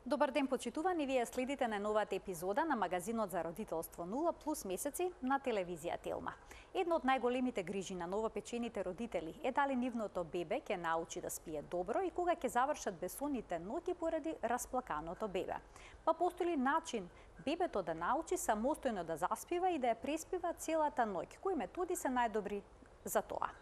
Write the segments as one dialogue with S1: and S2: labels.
S1: Добар ден, почитувани, вие следите на новата епизода на магазинот за родителство 0 плюс месеци на телевизија Телма. Едно од најголемите грижи на новопечените родители е дали нивното бебе ќе научи да спие добро и кога ќе завршат бесонните ноќи поради расплаканото бебе. Па постои ли начин бебето да научи самостојно да заспива и да ја преспива целата ноќ? Кои методи се најдобри за тоа?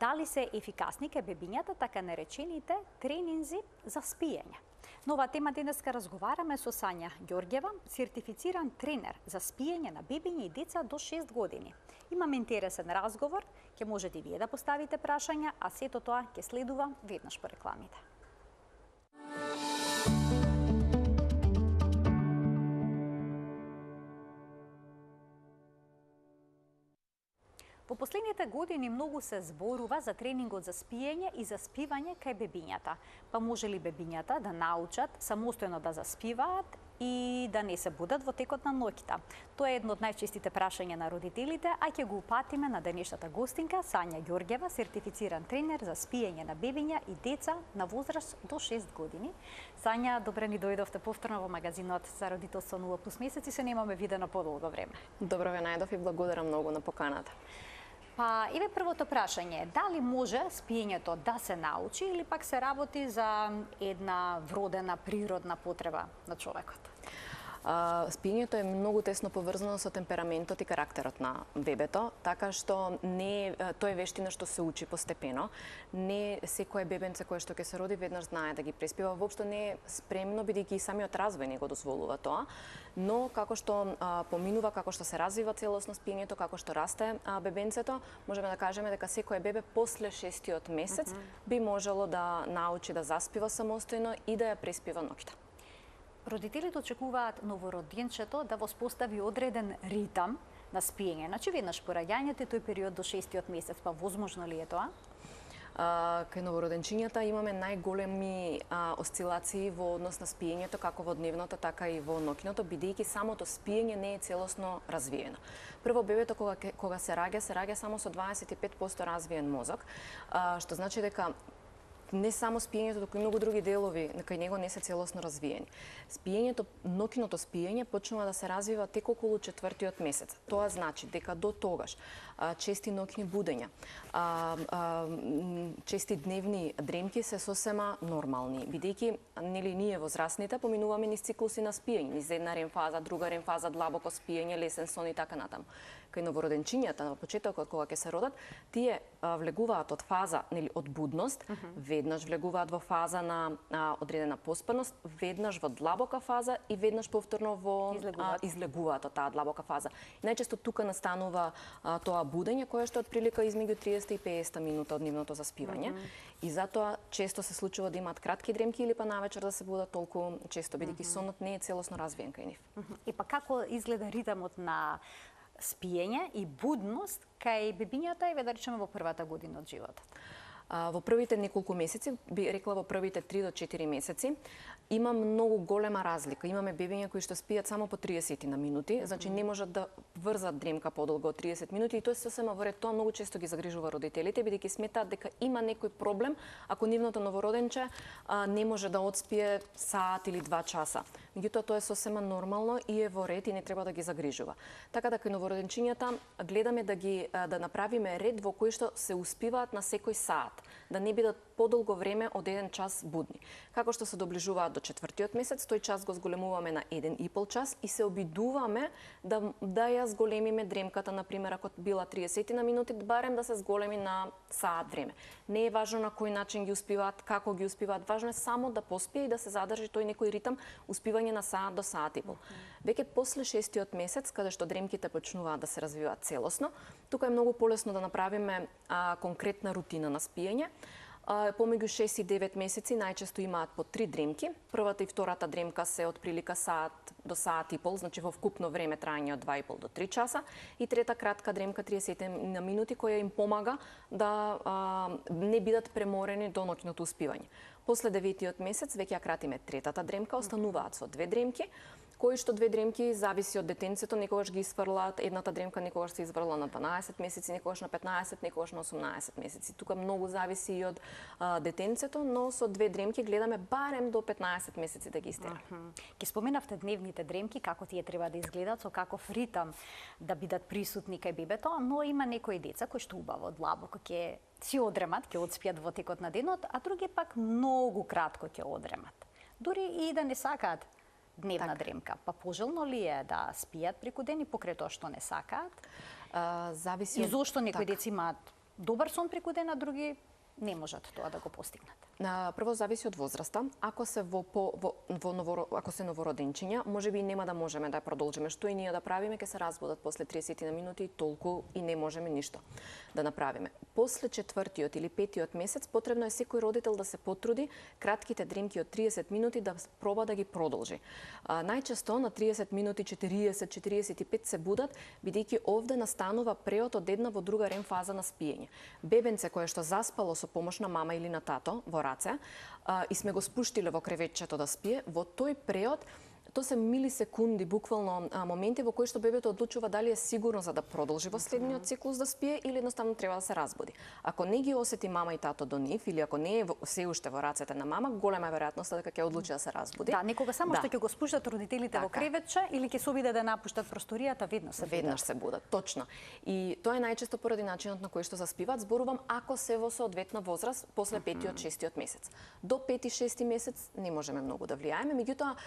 S1: Дали се ефикасни кај бебињата така наречените тренинзи за спиење? На оваа тема денеска разговараме со Сања Ѓорѓева, сертифициран тренер за спиење на бебиња и деца до 6 години. Имаме интересен разговор, ќе можете и вие да поставите прашања, а сето тоа ќе следува веднаш по рекламите. По последните години многу се зборува за тренингот за спиење и за спивање кај бебињата. Па може ли бебињата да научат самостојно да заспиваат и да не се будат во текот на ноќта? Тоа е едно од најчестите прашања на родителите, а ќе го упатиме на денешната гостинка Сања Ѓорѓева, сертифициран тренер за спиење на бебиња и деца на возраст до 6 години. Сања, добре ни дојдовте повторно во магазинот за родителство 0 плюс месеци, се немаме видено подолго време.
S2: Добро ве најдов и благодарам многу на поканата.
S1: Па, еве првото прашање, дали може спиењето да се научи или пак се работи за една вродена, природна потреба на човекот?
S2: Спиењето е многу тесно поврзано со темпераментот и карактерот на бебето, така што тоа е вештина што се учи постепено. Не секое бебенце кое што ќе се роди веднаш знае да ги преспива, воопшто не е спремно, бидејќи и самиот развој не го дозволува тоа, но како што поминува, како што се развива целосно спиењето, како што расте бебенцето, можеме да кажеме дека секое бебе после 6-тиот месец би можело да научи да заспива самостојно и да ја преспива ноќта.
S1: Родителите очекуваат новороденчето да воспостави одреден ритам на спиење. Значи веднаш по раѓањето и тој период до 6-тиот месец, па возможно ли е тоа?
S2: Кај новороденчињата имаме најголеми осцилации во однос на спиењето, како во дневното, така и во ноќното, бидејќи самото спиење не е целосно развиено. Прво, бебето кога се раѓа само со 25% развиен мозок, што значи дека не само спиењето, туку и многу други делови кај него не се целосно развиени. Спиењето, ноќното спиење почнува да се развива тек околу 4-тиот месец. Тоа значи дека до тогаш чести ноќни будења, чести дневни дремки се сосема нормални, бидејќи нели ние возрастните поминуваме низ циклуси на спиење, низ една REM фаза, друга REM фаза, длабоко спиење, лесен сон и така натаму. Кај новороденчињата на почетокот кога ќе се родат, тие влегуваат од фаза нели од будност, веднаш влегуваат во фаза на одредена поспаност, веднаш во длабока фаза и веднаш повторно во излегуваат од таа длабока фаза. Најчесто тука настанува тоа будење кое што отприлика измеѓу 30 и 50 минута од нивното заспивање. И затоа често се случува да имаат кратки дремки или па навечер да се будат толку често, бидејќи сонот не е целосно развиен кај нив.
S1: И па како изгледа ритамот на спиење и будност кај бебињата и да речеме во првата година од животот?
S2: Во првите неколку месеци, би рекла во првите 3 до 4 месеци, има многу голема разлика. Имаме бебиња кои што спијат само по 30 на минути, значи не можат да врзат дремка подолго од 30 минути и тоа се сосема во ред. Тоа многу често ги загрижува родителите, бидејќи сметаат дека има некој проблем ако нивното новороденче не може да одспие саат или 2 часа. Меѓутоа тоа е сосема нормално и е во ред и не треба да ги загрижува. Така дека новороденчињата гледаме да направиме ред во кој што се успиваат на секој саат, да не бидат подолго време од 1 час будни. Како што се доближуваат до 4-тиот месец, тој час го зголемуваме на 1,5 час и се обидуваме да ја зголемиме дремката, например, ако била 30 на минути, барем да се зголеми на саат време. Не е важно на кој начин ги успиваат, како ги успиваат, важно е само да поспие и да се задржи тој некој ритам успивање на саат до саат и пол. Веќе после 6-тиот месец, каде што дремките почнуваат да се развиваат целосно, тука е многу полесно да направиме конкретна рутина на спиење. Помеѓу 6 и 9 месеци најчесто имаат по 3 дремки. Првата и втората дремка се од прилика саат до саат и пол, значи во вкупно време траење од 2,5 до 3 часа. И трета кратка дремка 30 на минути која им помага да не бидат преморени до ноќното успивање. После 9-тиот месец веќе ја кратиме третата дремка, остануваат со 2 дремки. кои што две дремки зависи од детенцето, некогаш ги изфрлаат, едната дремка некогаш се изврла на 12 месеци, некогаш на 15, некогаш на 18 месеци. Тука многу зависи и од детенцето, но со две дремки гледаме барем до 15 месеци да ги истераме.
S1: Ке споменавте дневните дремки, како тие треба да изгледат, со каков ритам да бидат присутни кај бебето, но има некои деца кои што убаво длабоко ќе си одремат, ќе одспијат во текот на денот, а други пак многу кратко ќе одремат. Дури и да не сакаат дневна дремка, па пожелно ли е да спијат преку ден и покрај тоа што не сакаат?
S2: Зависи
S1: и зошто некои деца имаат добар сон преку ден, а други не можат тоа да го постигнат?
S2: Прво зависи од возраста. Ако се ако се новороденчиња, можеби нема да можеме да ја продолжиме. Што и ние да правиме, ќе се разбудат после 30 на минути и толку и не можеме ништо да направиме. После 4-тиот или 5-тиот месец потребно е секој родител да се потруди кратките дремки од 30 минути да проба да ги продолжи. Најчесто на 30 минути 40-45 се будат, бидејќи овде настанува преод од една во друга рем фаза на спиење. Бебенце кое што заспало со помош на мама или на тато во раце и сме го спуштиле во креветчето да спие, во тој преод тоа се милисекунди, буквално моменти во кои што бебето одлучува дали е сигурно за да продолжи во следниот циклус да спие или едноставно треба да се разбуди. Ако не ги осети мама и тато до нив или ако не е се уште во рацете на мама, голема веројатност дека ќе одлучи да се разбуди.
S1: Да, некога само што ќе го спуштат родителите во креветче или ќе се обиде да напуштат просторијата, веднаш
S2: се будат. Точно. И тоа е најчесто поради начинот на кој што заспиваат. Зборувам ако се во соодветна возраст после 5-тиот, 6-тиот месец. До 5-6 месец не можеме многу да влијаеме, меѓутоа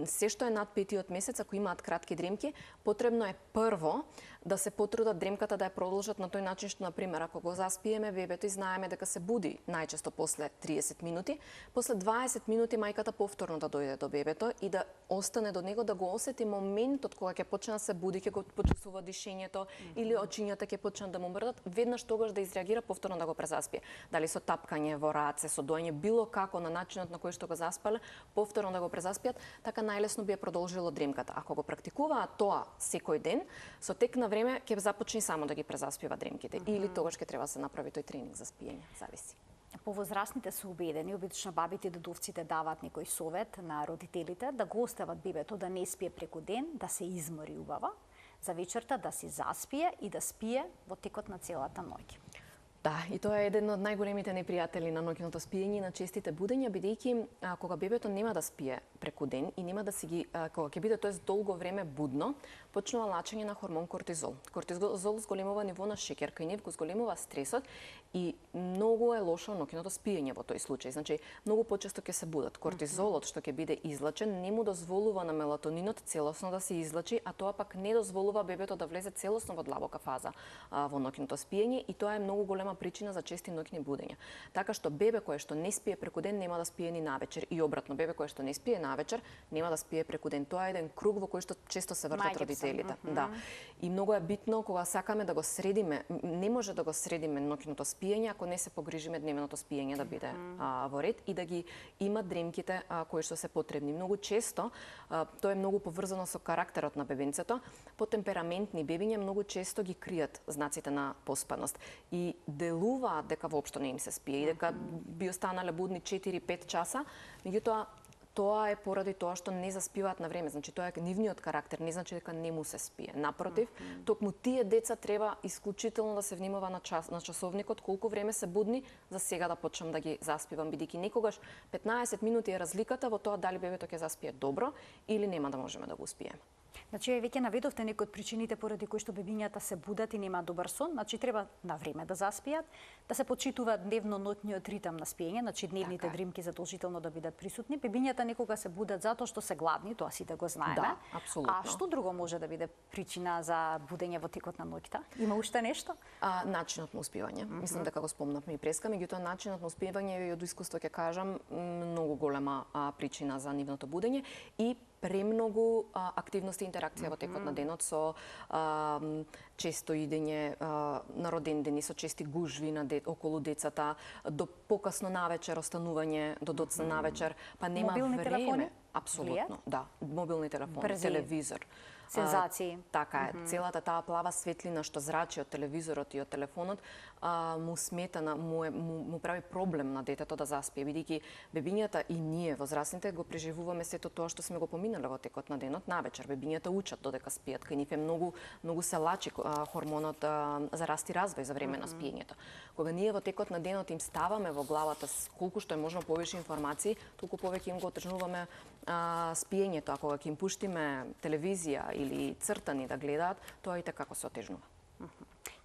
S2: се што е над 5-тиот месец, ако имаат кратки дремки, потребно е прво да се потрудат дремката да ја продолжат на тој начин што, например, ако го заспиеме бебето и знаеме дека се буди најчесто после 30 минути, после 20 минути мајката повторно да дојде до бебето и да остане до него, да го осети моментот кога ќе почне да се буди, ќе го почувствува дишењето или очињата ќе почнат да му мрдат, веднаш тогаш да изреагира повторно да го презаспие. Дали со тапкање во раце, со доање, било како на начинот на кој што го заспале, повторно да го презаспиат, така најлесно би ја продолжило дремката. Ако го практикуваат тоа секој ден, со тек на време ќе започне само да ги презаспива дремките или тогаш ќе треба да се направи тој тренинг за спиење, зависи.
S1: Повозрастните се убедени, обично бабите и дедовците даваат некој совет на родителите да го остават бебето да не спие преку ден, да се измори убаво, за вечерта да си заспие и да спие во текот на целата ноќ.
S2: Да, и тоа е еден од најголемите непријатели на ноќното спиење и на честите будења, бидејќи кога бебето нема да спие преку ден и нема да си ги кога ќе биде долго време будно, почнува лачење на хормон кортизол. Кортизол зголемува ниво на шеќер, кај нив го зголемува стресот и многу е лошо ноќното спиење во тој случај. Значи, многу почесто ќе се будат. Кортизолот што ќе биде излачен не му дозволува на мелатонинот целосно да се излачи, а тоа пак не дозволува бебето да влезе целосно во длабока фаза во ноќното спиење и тоа е многу голема причина за чести ноќни будења. Така што бебе кое што не спие преку ден нема да спие ни навечер и обратно, бебе кое што не спие навечер нема да спие преку ден. Тоа е еден круг во кој што често се вртат родителите. Да. И многу е битно кога сакаме да го средиме, не може да го средиме ноќното спиење ако не се погрижиме дневното спиење да биде во ред и да ги имат дремките кои што се потребни. Многу често тоа е многу поврзано со карактерот на бебенцето. Потемпераментни бебиња многу често ги кријат знаците на поспаност и делуваат дека воопшто не им се спие и дека би останале будни 4-5 часа, меѓутоа тоа е поради тоа што не заспиваат на време. Значи тоа е нивниот карактер, не значи дека не му се спие. Напротив, токму тие деца треба исклучително да се внимава на часовникот колку време се будни за сега да почнам да ги заспивам, бидејќи некогаш 15 минути е разликата во тоа дали бебето ќе заспие добро или нема да можеме да го успиеме.
S1: Значи, веќе наведовте некои од причините поради кои што бебињата се будат и немаат добар сон. Значи, треба на време да заспијат, да се почитува дневно-ноќниот ритам на спиење, значи дневните дремки задолжително да бидат присутни. Бебињата некога се будат затоа што се гладни, тоа сите го знаеме.
S2: Да, апсолутно.
S1: А што друго може да биде причина за будење во текот на ноќта? Има уште нешто?
S2: Начинот на успивање. Мислам дека го спомнавме и преска, меѓутоа начинот на успивање и од искуство ќе кажам многу голема причина за нивното будење и премногу активност и интеракција во текот на денот со често идење на родендени, со чести гужви околу децата, до покасно навечер останување до доцна навечер, па нема
S1: мобилни
S2: време.
S1: Телефони?
S2: Апсолутно, да. Мобилни телефони, телевизор.
S1: сензации.
S2: Така е, целата таа плава светлина што зрачи од телевизорот и од телефонот му смета му прави проблем на детето да заспие, бидејќи бебињата и ние возрастните го преживуваме сето тоа што сме го поминале во текот на денот навечер. Бебињата учат додека спијат, кај нив е многу се лачи хормонот за раст и развој за време на спиењето. Кога ние во текот на денот им ставаме во главата колку што е можно повеќе информации, толку повеќе им го отежнуваме спиењето. А кога ќе им пуштиме телевизија или цртани да гледаат, тоа и така се отежнува.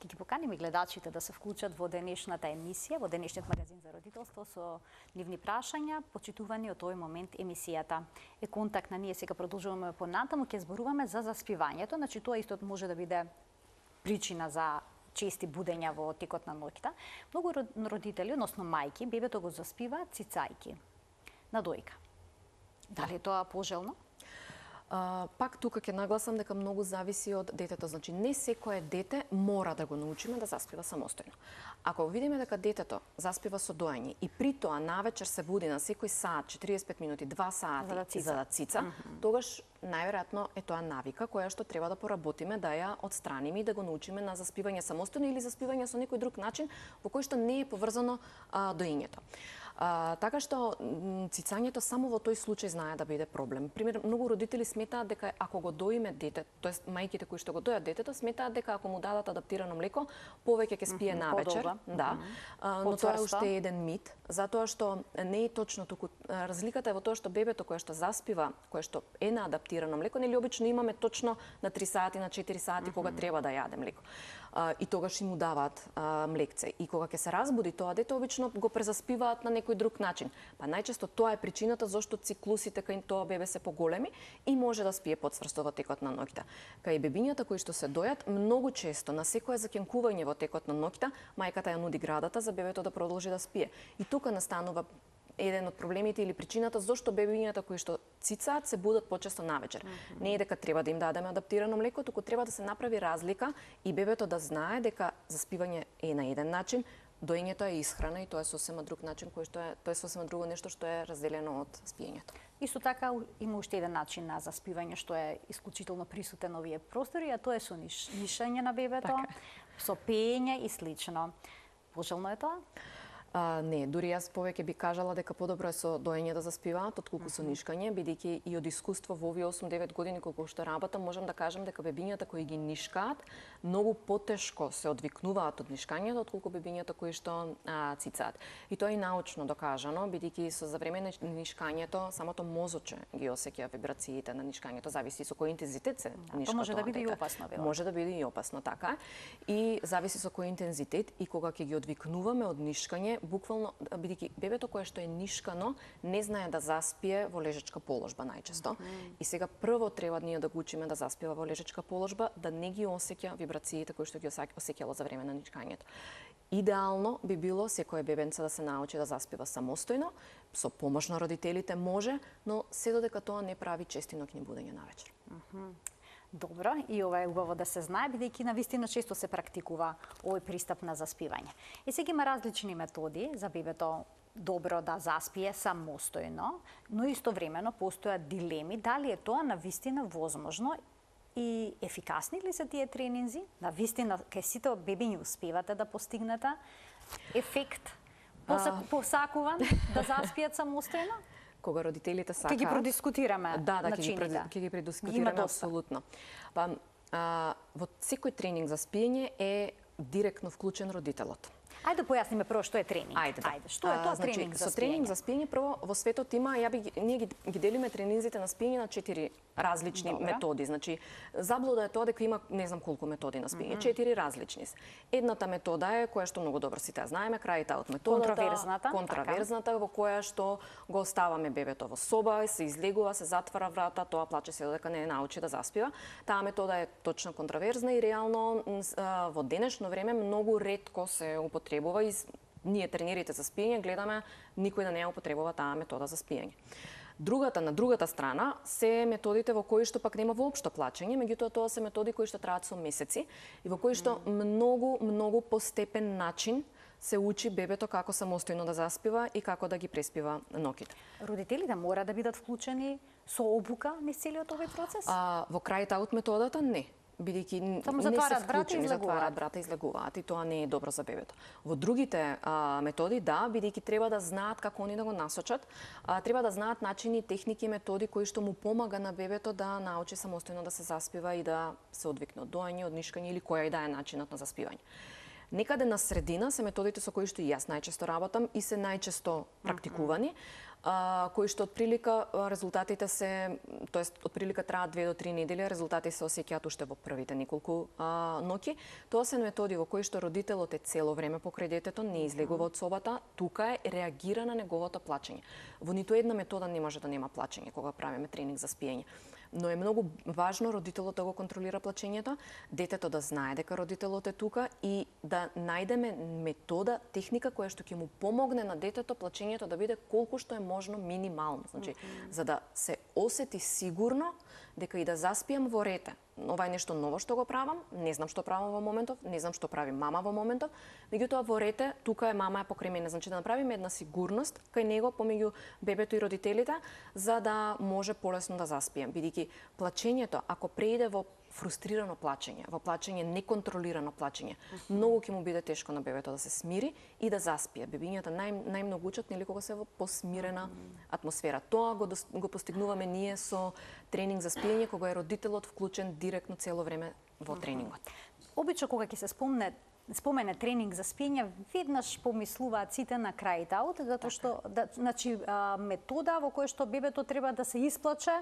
S1: Ќе ги поканиме гледачите да се вклучат во денешната емисија, во денешниот магазин за родителство со нивни прашања, почитувани од овој момент емисијата. Е контактна, ние сега продолжуваме понатаму, ќе зборуваме за заспивањето, значи тоа исто може да биде причина за чести будења во текот на ноќта. Многу родители, односно мајки, бебето го заспиваат цицајки на дојка. Дали е тоа пожелно?
S2: Пак тука ќе нагласам дека многу зависи од детето. Значи, не секое дете мора да го научиме да заспива самостојно. Ако видиме дека детето заспива со доење и при тоа навечер се буди на секој саат, 45 минути, 2 сати за да цица, тогаш најверојатно е тоа навика која што треба да поработиме, да ја отстраниме и да го научиме на заспивање самостојно или заспивање со некој друг начин во кој што не е поврзано доењето. Така што цицањето само во тој случај знае да биде проблем. Пример, многу родители сметаат дека ако го доиме дете, тоест мајките кои што го дојат детето, сметаат дека ако му дадат адаптирано млеко, повеќе ќе спие навечер. Да. Но тоа е уште еден мит, затоа што не е точно туку. Разликата е во тоа што бебето кое што заспива, кое што е на адаптирано млеко, нели обично имаме точно на 3 сати, на 4 сати кога треба да јаде млеко. И тогаш им му даваат млекце. И кога ќе се разбуди тоа дете, обично го презаспиваат на некој друг начин. Па најчесто тоа е причината зашто циклусите кај тоа бебе се поголеми и може да спие подсврсто во текот на ноќта. Кај бебињата кои што се дојат, многу често на секое заќенкување во текот на ноќта, мајката ја нуди градата за бебето да продолжи да спие. И тука настанува еден од проблемите или причината зашто бебињата кои што цицаат се будат почесто навечер. Не е дека треба да им дадеме адаптирано млеко, туку треба да се направи разлика и бебето да знае дека заспивање е на еден начин, доењето е исхрана и тоа е сосема друг начин тоа е сосема друго нешто што е разделено од спиењето.
S1: Исто така има уште еден начин на заспивање што е исклучително присутен овие простори, а тоа е со нишање на бебето, со пеење и слично. Пожелно е тоа?
S2: Не, дури јас повеќе би кажала дека подобро е со доење да заспиваат отколку со нишкање, бидејќи и од искуство во овие 8-9 години колку што работам, можам да кажам дека бебињата кои ги нишкаат многу потешко се одвикнуваат од нишкањето отколку бебињата кои што цицаат. И тоа е и научно докажано, бидејќи за време на нишкањето самото мозоче ги осеќа вибрациите на нишкањето, зависи со кој интензитет се нишка.
S1: Тоа може да биде и опасно,
S2: Може да биде и опасно, така. И зависи со кој интензитет и кога ќе ги одвикнуваме од нишкање, буквално, бидејќи бебето кое што е нишкано не знае да заспие во лежачка положба најчесто. И сега прво треба ние да го учиме да заспива во лежачка положба, да не ги осеќа вибрациите кои што ги осеќало за време на нишкањето. Идеално би било секое бебенце да се научи да заспива самостојно, со помош на родителите може, но се додека тоа не прави чести ноќни будења навечер.
S1: Добро, и ова е убаво да се знае, бидејќи навистина често се практикува овој пристап на заспивање. И сега има различни методи за бебето добро да заспие самостојно, но истовремено постојат дилеми дали е тоа навистина возможно и ефикасни ли се тие тренинзи? Навистина кај сите бебиња успевате да постигнете ефект посакуван да заспијат самостојно?
S2: Кога родителите сакаат.
S1: Ќе ги продискутираме
S2: начините. Ќе ги продискутираме апсолутно. Па во секој тренинг за спиење е директно вклучен родителот.
S1: Ајде да појасниме прво што е тренинг. Ајде. Што е тоа тренинг за спиење?
S2: Со тренинг за спиење прво во светот има, ние ги делиме тренинзите на спиење на 4 различни методи. Значи, заблуда е тоа дека има не знам колку методи на спиење, 4 различни. Едната метода е која што многу добро сите знаеме, крајта од методата, контраверзната во која што го оставаме бебето во соба, се излегува, се затвара врата, тоа плаче се додека не научи да заспива. Таа метода е точно контраверзна и реално во денешно време многу ретко се употребува и ние тренерите за спиење гледаме никој да не ја употребува таа метода за спиење. На другата страна се методите во кои што пак нема воопшто плачење, меѓутоа тоа се методи кои што траат со месеци и во кои што многу постепен начин се учи бебето како самостојно да заспива и како да ги преспива ноќите.
S1: Родителите мора да бидат вклучени со обука низ целиот овој процес?
S2: Во крај-аут методата не. Бидејќи
S1: само
S2: не се
S1: затварат врата и
S2: вклучени, затварат
S1: излегуваат.
S2: врата и излегуваат и тоа не е добро за бебето. Во другите методи, да, бидејќи треба да знаат како они да го насочат, треба да знаат начини, техники, методи кои што му помага на бебето да научи самостојно да се заспива и да се одвикне од доање, од нишкање или која и да е начинот на заспивање. Некаде на средина се методите со кои што и јас најчесто работам и се најчесто практикувани, кои што отприлика резултатите се, тоест отприлика траат 2 до 3 недели, резултати се осеќаат уште во првите неколку ноќи. Тоа се методи во кои што родителот е цело време покрај детето, не излегува од собата, тука е реагира на неговото плачење. Во ниту една метода не може да нема плачење кога правиме тренинг за спиење. Но е многу важно родителот да го контролира плачењето, детето да знае дека родителот е тука и да најдеме метода, техника која што ќе му помогне на детето плачењето да биде колку што е можно минимално. Значи, за да се осети сигурно дека и да заспиам во рете. Ова е нешто ново што го правам, не знам што правам во моментов, не знам што прави мама во моментов, меѓутоа во рете, тука е мама е покрај мене, значи да направиме една сигурност кај него помеѓу бебето и родителите, за да може полесно да заспием, бидејќи плачењето ако преиде во фрустрирано плачење, во плачење неконтролирано плачење, многу ќе му биде тешко на бебето да се смири и да заспие. Бебињата најмногу учат нели кога се во посмирена атмосфера. Тоа го постигнуваме ние со тренинг за спиење кога е родителот вклучен директно цело време во тренингот.
S1: Обично кога ќе се спомене тренинг за спиење, веднаш помислуваат сите на крај-аут, затоа што значи метода во која што бебето треба да се исплаче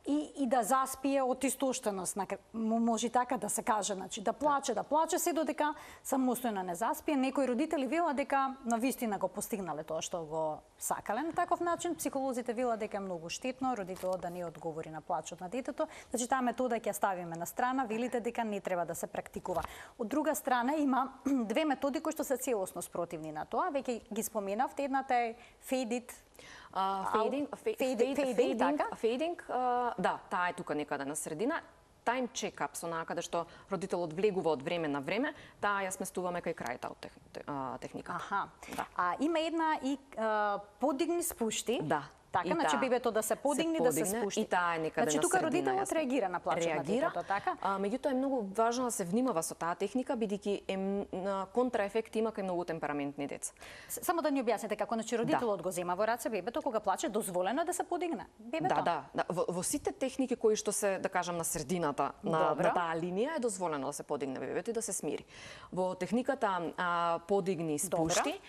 S1: и да заспие од истоштеност, може така да се каже, значи да плаче се додека самостојно не заспие. Некои родители велат дека на вистина го постигнале тоа што го сакале на таков начин. Психолозите велат дека е многу штетно родителот да не одговори на плачот на детето. Значи таа метода ќе ја ставиме на страна, велите дека не треба да се практикува. Од друга страна има две методи кои што се целосно спротивни на тоа. Веќе ги споменавте, едната е фейдинг,
S2: да, таа е тука некаде на средина. Time check-up, со накаде што родителот влегува од време на време, таа ја сместуваме кај крај-аут техниката.
S1: Аха.
S2: Да.
S1: Има една и подигни спушти.
S2: Да.
S1: Така, значи бебето да се подигне, да се спушти.
S2: И таа е некаде
S1: значи,
S2: на
S1: тука
S2: средина.
S1: Родителот реагира на плачот на детето, така?
S2: Меѓутоа е многу важно да се внимава со таа техника, бидејќи контраефект има кај многу темпераментни деца.
S1: Само да ни објасните како, значи родителот го зема во раце бебето, кога плаче, дозволено е да се подигне бебето?
S2: Да. Во сите техники кои што се, да кажам, на средината на таа линија е дозволено да се подигне бебето и да се смири. Во техниката подигни спушти,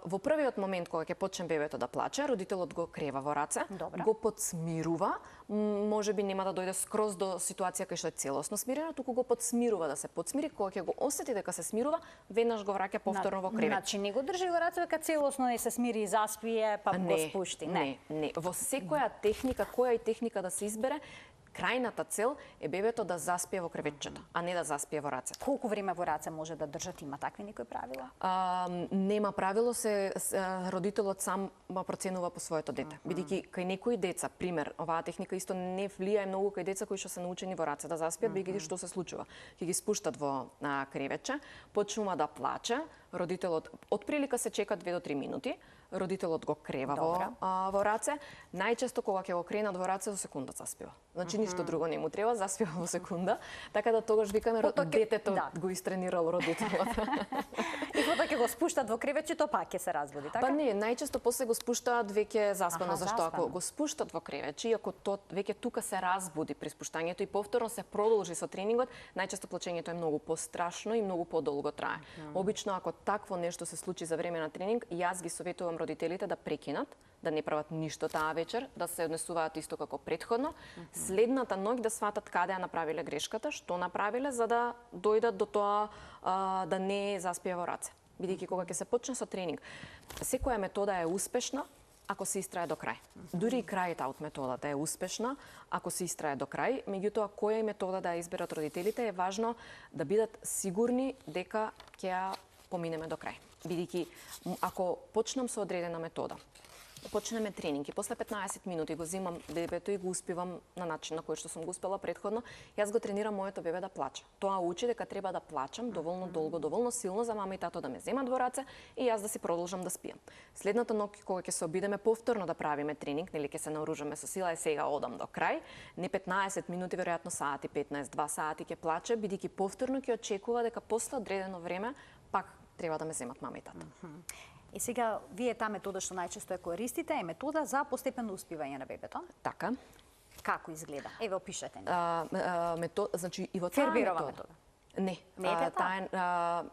S2: во првиот момент кога ќе почне бебето да плаче, родителот го крева во раце, го подсмирува, можеби нема да дојде скроз до ситуација кај што е целосно смирено, туку го подсмирува да се подсмири, кога ќе го осети дека се смирува, веднаш го враќа повторно во кревет.
S1: Значи не го држи во раце дека целосно не се смири и заспие, па го спушти,
S2: не. Во секоја техника, која и техника да се избере, крајната цел е бебето да заспие во креветчето, а не да заспие во раце.
S1: Колку време во раце може да држат? Има такви некои правила?
S2: Нема правило, родителот сам проценува по своето дете. Бидејќи кај некои деца, пример, оваа техника исто не влијае многу кај деца кои што се научени во раце да заспиат, бидејќи што се случува? Ќе ги спуштат во креветче, почнува да плаче, родителот отприлика се чека 2 до 3 минути, родителот го крева во раце, најчесто кога ќе го кренат во раце, во секунда заспива. Значи ништо друго не му треба, заспива во секунда, така да тогаш викаме детето го истренирал родителот.
S1: И кога ќе го спуштат во кревечето, пак ќе се разбуди, така?
S2: Па не, најчесто после го спуштаат веќе заспано, зашто ако го спуштат во кревече и ако веќе тука се разбуди при спуштањето и повторно се продолжи со тренингот, најчесто плачењето е многу пострашно и многу подолго трае. Обично ако такво нешто се случи за време на тренинг, јас ги советувам родителите да прекинат, да не прават ништо таа вечер, да се однесуваат исто како претходно, следната ноќ да сватат каде ја направиле грешката, што направиле за да дојдат до тоа да не заспие во раце. Бидејќи кога ќе се почне со тренинг, секоја метода е успешна ако се истрае до крај. Дури и крај-аут методата е успешна ако се истрае до крај, меѓутоа која метода да ја изберат родителите е важно да бидат сигурни дека ќе ја поминеме до крај. Бидејќи ако почнам со одредена метода почнеме тренинг и после 15 минути го земам бебето и го успевам на начин на кој што сум го успела претходно, јас го тренирам моето бебе да плаче. Тоа учи дека треба да плачам доволно долго, доволно силно за мама и тато да ме земат во раце и јас да си продолжам да спијам. Следната ноќ кога ќе се обидеме повторно да правиме тренинг, нели ќе се наоружаме со сила и сега одам до крај, не 15 минути, веројатно сати 15, 2 сати ќе плаче, бидејќи повторно ќе очекува дека после одредено време пак треба да ме земат мама и тато.
S1: И сега, вие таа метода што најчесто ја користите е метода за постепено успивање на бебето.
S2: Така.
S1: Како изгледа? Еве, опишете ни.
S2: Значи, и во таа метода. Не, таа е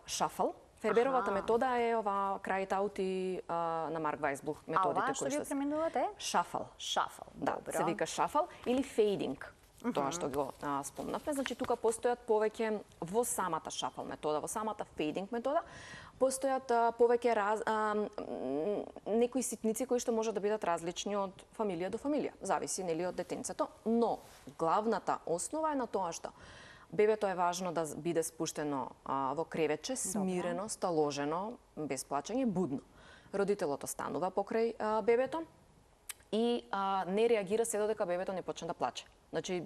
S2: шафл. Ферберовата метода е ова Крајт-аут и на Марк Вајсбух методите
S1: кои што вие применувате?
S2: Шафл.
S1: Шафл,
S2: да,
S1: добро.
S2: се вика шафл или фейдинг. Тоа што го спомнавме, значи тука постојат повеќе во самата шафл метода, во самата фейдинг метода, постојат повеќе некои ситници кои што може да бидат различни од фамилија до фамилија, зависи нели од детенцето, но главната основа е на тоа што бебето е важно да биде спуштено во креветче, смирено, сталожено, без плачење, будно. Родителот останува покрај бебето и не реагира се додека бебето не почне да плаче. Значи,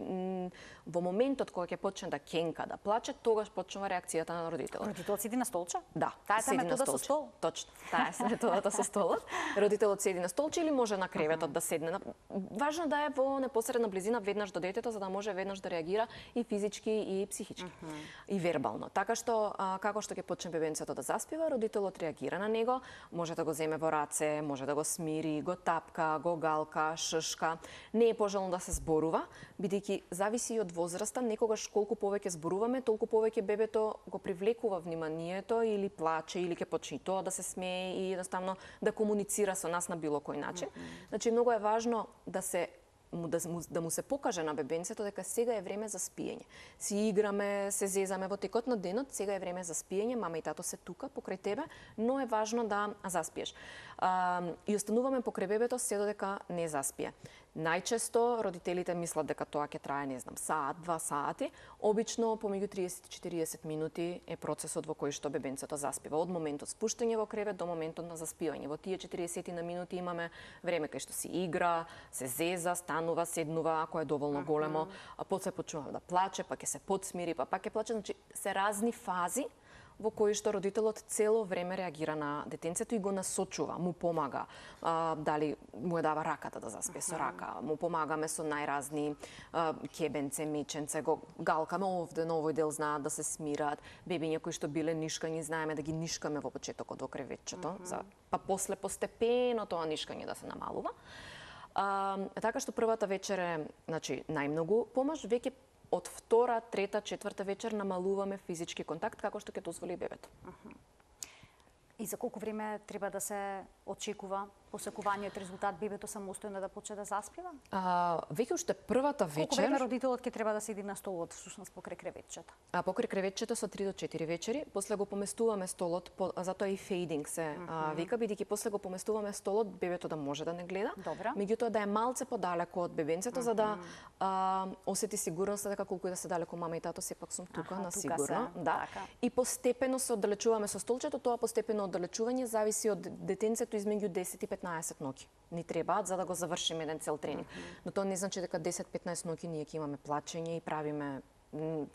S2: во моментот кога ќе почне да кенка, да плаче, тогаш почнува реакцијата на родителот.
S1: Родителот седи на столче?
S2: Да,
S1: таа е метода со стол?
S2: Точно, таа е методата со столот. Родителот седи на столче или може на креветот да седне. Важно да е во непосредна близина веднаш до детето, за да може веднаш да реагира и физички и психички и вербално. Така што како што ќе почне бебенцето да заспива, родителот реагира на него, може да го земе во раце, може да го смири, го тапка, го галка, шшка. Не е пожелно да се зборува, бидејќи зависи и од возраста, некогаш колку повеќе зборуваме, толку повеќе бебето го привлекува вниманието или плаче или ќе почне тоа да се смее и едноставно да комуницира со нас на било кој начин. Значи многу е важно да му се покаже на бебенцето дека сега е време за спиење. Си играме, се зезаме во текот на денот, сега е време за спиење, мама и тато се тука покрај тебе, но е важно да заспиеш. И остануваме покрај бебето се додека не заспие. Најчесто родителите мислат дека тоа ќе трае, не знам, саат, 2 сати. Обично помеѓу 30 и 40 минути е процесот во кој што бебенцето заспива. Од моментот спуштање во кревет до моментот на заспивање. Во тие 40 на минути имаме време кај што си игра, се зеза, станува, седнува, ако е доволно големо, а после почнува да плаче, па ќе се подсмири, па пак ќе плаче. Значи се разни фази во кои што родителот цело време реагира на детенцето и го насочува, му помага, дали му ја дава раката да заспие со рака, му помагаме со најразни кебенце, меченце, го галкаме овде на овој дел, знаат да се смираат, бебиња кои што биле нишкани, знаеме да ги нишкаме во почетокот во креветчето, па после постепено тоа нишкање да се намалува. Така што првата вечер е, значи, најмногу помош, веќе од втора, трета, четврта вечер намалуваме физички контакт како што ќе дозволи бебето.
S1: И за колку време треба да се очекува посекуваниот резултат бебето самостојно да почне да заспива?
S2: Веќе уште првата вечер.
S1: Колку време родителот ќе треба да седи на столот всушност покрај креветчето?
S2: Покрај креветчето со 3 до 4 вечери, после го поместуваме столот, затоа и фейдинг се вика, бидејќи после го поместуваме столот бебето да може да не гледа.
S1: Добро.
S2: Меѓутоа да е малце подалеку од бебенцето за да осети сигурност дека колку и да се далеку мама и тато сепак сум тука на сигурно, да.
S1: Така.
S2: И постепено се оддалечуваме со столчето, тоа постепено оддалечување зависи од детенцето измеѓу 10 и 15 ноќи. Ни требаат за да го завршиме еден цел тренинг. Но тоа не значи дека 10-15 ноќи ние ќе имаме плачење и правиме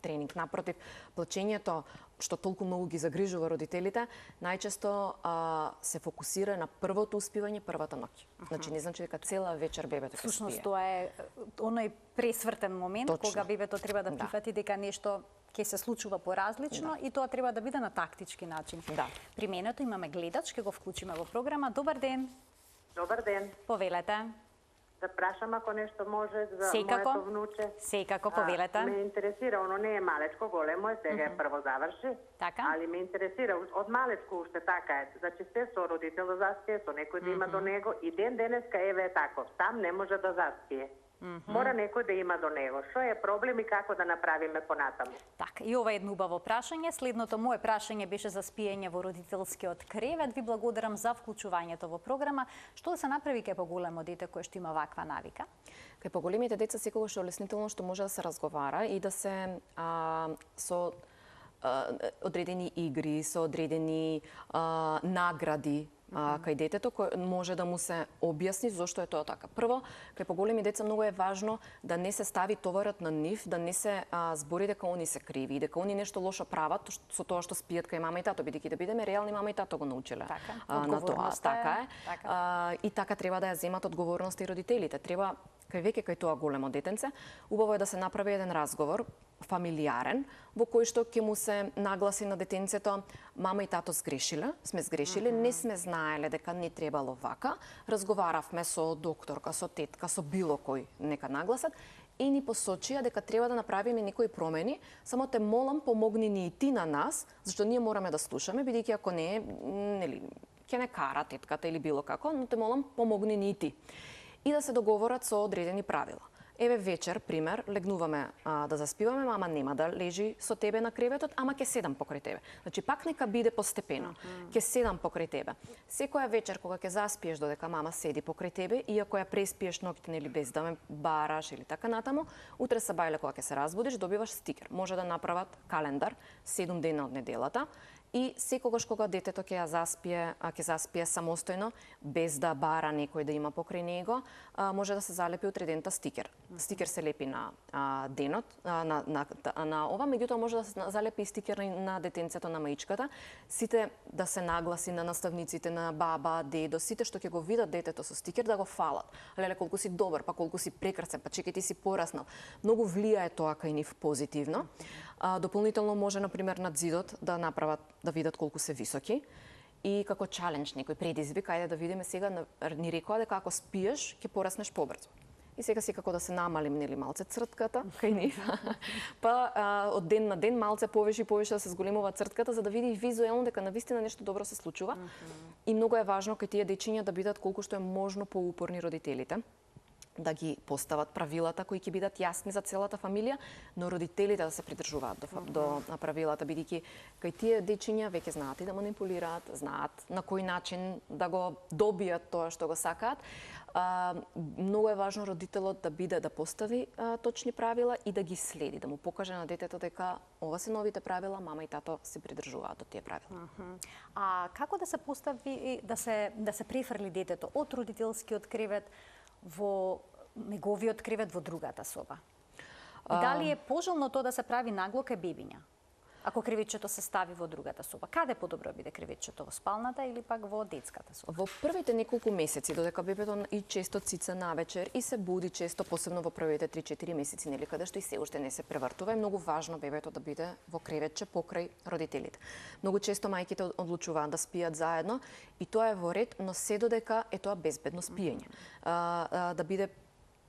S2: тренинг. Напротив, плачењето што толку многу ги загрижува родителите, најчесто се фокусира на првото успивање, првата ноќ. Значи не значи дека цела вечер бебето ќе спие.
S1: Всушност тоа е оној пресвртен момент
S2: Точно.
S1: кога бебето треба да прифати дека нешто ќе се случува поразлично и тоа треба да биде на тактички начин.
S2: Да.
S1: При менето имаме гледач, ќе го вклучиме во програма. Добар ден.
S3: Добар ден.
S1: Повелете.
S3: Да прашам ако нешто може за
S1: Секако.
S3: моето внуче.
S1: Секако, повелете.
S3: Ме интересира, оно не е малечко, големо е, сега е прво заврши.
S1: Така.
S3: Али ме интересира, од малечко уште така е. Значи сте со родител да заспие, со некој да има до него и ден денеска еве е таков. Сам не може да заспие. Мора некој да има до него. Што е проблем и како да направиме понатаму?
S1: Така, и ова е едно убаво прашање. Следното мое прашање беше за спиење во родителскиот кревет. Ви благодарам за вклучувањето во програма. Што да се направи кај поголемо дете кое што има ваква навика?
S2: Кај поголемите деца секогаш е олеснително што може да се разговара и да се со одредени игри, со одредени награди, кај детето, кој може да му се објасни зошто е тоа така. Прво, кај поголеми деца многу е важно да не се стави товарот на нив, да не се збори дека они се криви и дека они нешто лошо прават со тоа што спијат кај мама и тато, бидејќи да бидеме реални, мама и тато го научиле на тоа. Така е. И така треба да ја земат одговорност и родителите. Треба кај тоа големо детенце, убаво е да се направи еден разговор фамилиарен, во кој што ќе му се нагласи на детенцето: мама и тато сме сгрешиле, не сме знаеле дека не требало вака, разговаравме со докторка, со тетка, со било кој, нека нагласат, и ни посочија дека треба да направиме некои промени, само те молам, помогни ни и ти на нас, зашто ние мораме да слушаме, бидејќи ако не, нели, ќе не кара тетката или било како, но те молам, помогни ни и ти. И да се договорат со одредени правила. Еве вечер, пример, легнуваме да заспиваме, мама нема да лежи со тебе на креветот, ама ќе седам покрај тебе. Значи пак нека биде постепено. Ќе седам покрај тебе. Секоја вечер кога ќе заспиеш додека мама седи покрај тебе, и ако ја преспиеш ноќта нели без да ме бараш или така натаму, утре сабајле кога ќе се разбудиш, добиваш стикер. Може да направат календар 7 дена од неделата. И секогаш кога детето ќе заспие самостојно, без да бара некој да има покрај него, може да се залепи утредента стикер. Стикер се лепи на денот, на ова, меѓутоа може да се залепи и стикер на детенцето, на маичката. Сите да се нагласи на наставниците, на баба, дедо, сите што ќе го видат детето со стикер да го фалат. Леле, колку си добар, па колку си прекрасен, па чекај ти си пораснал. Многу влијае тоа кај нив позитивно. Дополнително може, например, над зидот да направат, да видат колку се високи и како чалендж, некој предизвик, ајде да видиме сега, ни рекоа дека ако спиеш, ќе пораснеш побрзо. И сега секако да се намалим, нели, малце цртката кај нив. Па од ден на ден малце повеќе и повеќе да се зголемува цртката, за да види визуелно дека навистина нешто добро се случува. И многу е важно кај тие дечиња да бидат колку што е можно поупорни родителите, да ги постават правилата кои ќе бидат јасни за целата фамилија, но родителите да се придржуваат до правилата, бидејќи кај тие дечиња веќе знаат и да манипулираат, знаат на кој начин да го добијат тоа што го сакаат. Многу е важно родителот да постави точни правила и да ги следи, да му покаже на детето дека ова се новите правила, мама и тато се придржуваат до тие правила.
S1: А како да се постави, да се префрли детето од родителскиот кревет во неговиот кревет во другата соба? И дали е пожелно тоа да се прави нагло кај бебиња? Ако кревечето се стави во другата соба, каде подобро биде кревечето, во спалната или пак во детската соба?
S2: Во првите неколку месеци, додека бебето и често цица навечер и се буди често, посебно во првите 3-4 месеци, нели, каде што и се уште не се превртува, е многу важно бебето да биде во креветче покрај родителите. Многу често мајките одлучуваат да спијат заедно и тоа е во ред, но се додека е тоа безбедно спиење. Да биде